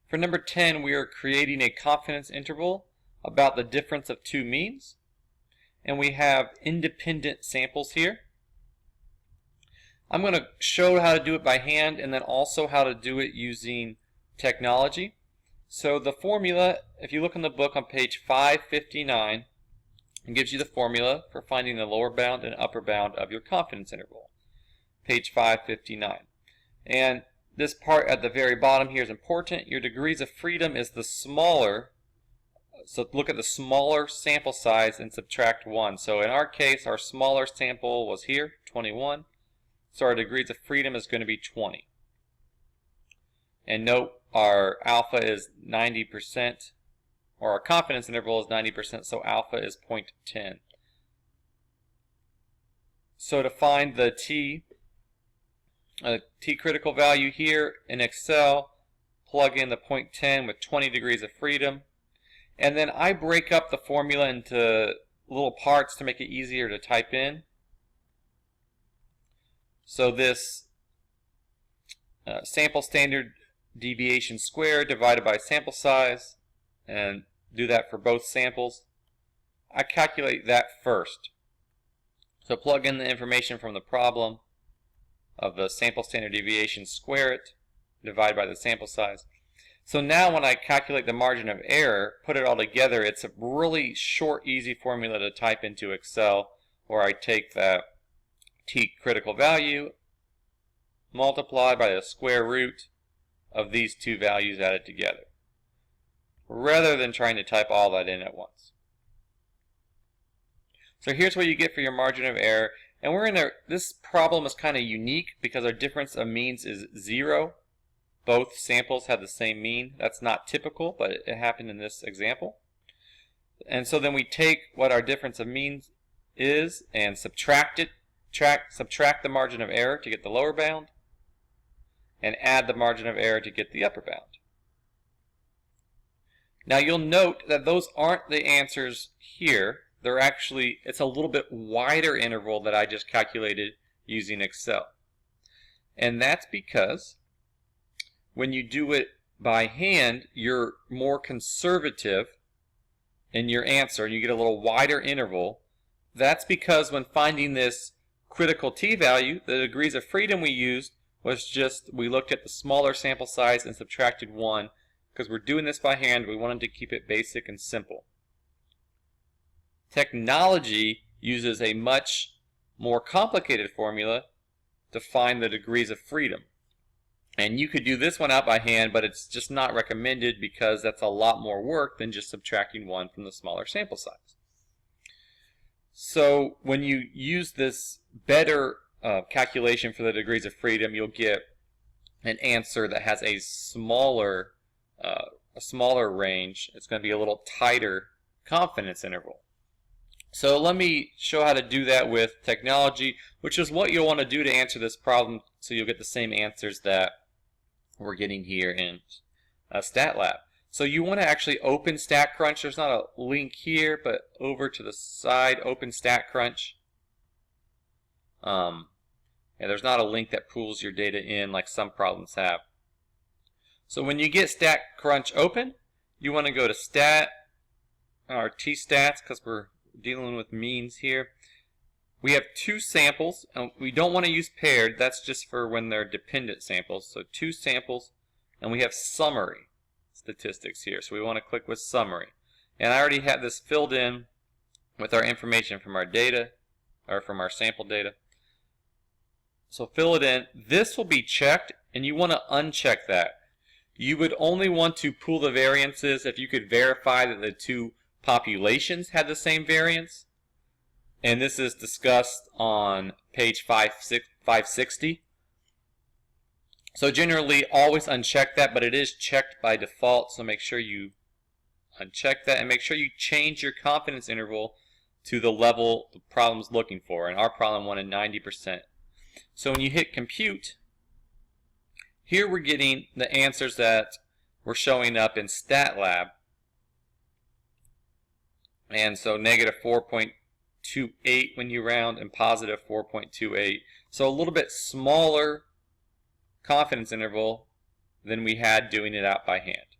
For number 10, we are creating a confidence interval about the difference of two means. And we have independent samples here. I'm going to show how to do it by hand and then also how to do it using technology. So the formula, if you look in the book on page 559, it gives you the formula for finding the lower bound and upper bound of your confidence interval. Page 559. And this part at the very bottom here is important. Your degrees of freedom is the smaller. So look at the smaller sample size and subtract 1. So in our case, our smaller sample was here, 21. So our degrees of freedom is going to be 20. And note our alpha is 90%, or our confidence interval is 90%, so alpha is 0.10. So to find the t critical value here in Excel, plug in the 0.10 with 20 degrees of freedom. And then I break up the formula into little parts to make it easier to type in. So this sample standard deviation squared divided by sample size, and do that for both samples. I calculate that first. So plug in the information from the problem of the sample standard deviation, square it, divide by the sample size. So now when I calculate the margin of error, put it all together, it's a really short, easy formula to type into Excel, where I take that t critical value multiplied by the square root of these two values added together, rather than trying to type all that in at once. So here's what you get for your margin of error. And this problem is kind of unique because our difference of means is 0. Both samples have the same mean. That's not typical, but it happened in this example. And so then we take what our difference of means is and subtract it, subtract the margin of error to get the lower bound, and add the margin of error to get the upper bound. Now you'll note that those aren't the answers here. They're actually, it's a little bit wider interval that I just calculated using Excel. And that's because when you do it by hand, you're more conservative in your answer and you get a little wider interval. That's because when finding this critical t value, the degrees of freedom we used was just, we looked at the smaller sample size and subtracted 1. Because we're doing this by hand, we wanted to keep it basic and simple. Technology uses a much more complicated formula to find the degrees of freedom. And you could do this one out by hand, but it's just not recommended because that's a lot more work than just subtracting 1 from the smaller sample size. So when you use this better calculation for the degrees of freedom, you'll get an answer that has a smaller range. It's going to be a little tighter confidence interval. So let me show how to do that with technology, which is what you'll want to do to answer this problem so you'll get the same answers that we're getting here in StatLab. So you want to actually open StatCrunch. There's not a link here, but over to the side, open StatCrunch. And there's not a link that pulls your data in like some problems have. So when you get StatCrunch open, you want to go to Stat, or T-Stats, because we're dealing with means here. We have two samples, and we don't want to use paired. That's just for when they're dependent samples. So two samples, and we have summary statistics here. So we want to click with summary. And I already have this filled in with our information from our data, or from our sample data. So fill it in. This will be checked, and you want to uncheck that. You would only want to pool the variances if you could verify that the two populations had the same variance. And this is discussed on page 560. So generally always uncheck that, but it is checked by default, so make sure you uncheck that and make sure you change your confidence interval to the level the problem's looking for. And our problem wanted 90%. So when you hit compute, here we're getting the answers that were showing up in StatLab. And so negative 4.28 when you round and positive 4.28. So a little bit smaller confidence interval than we had doing it out by hand.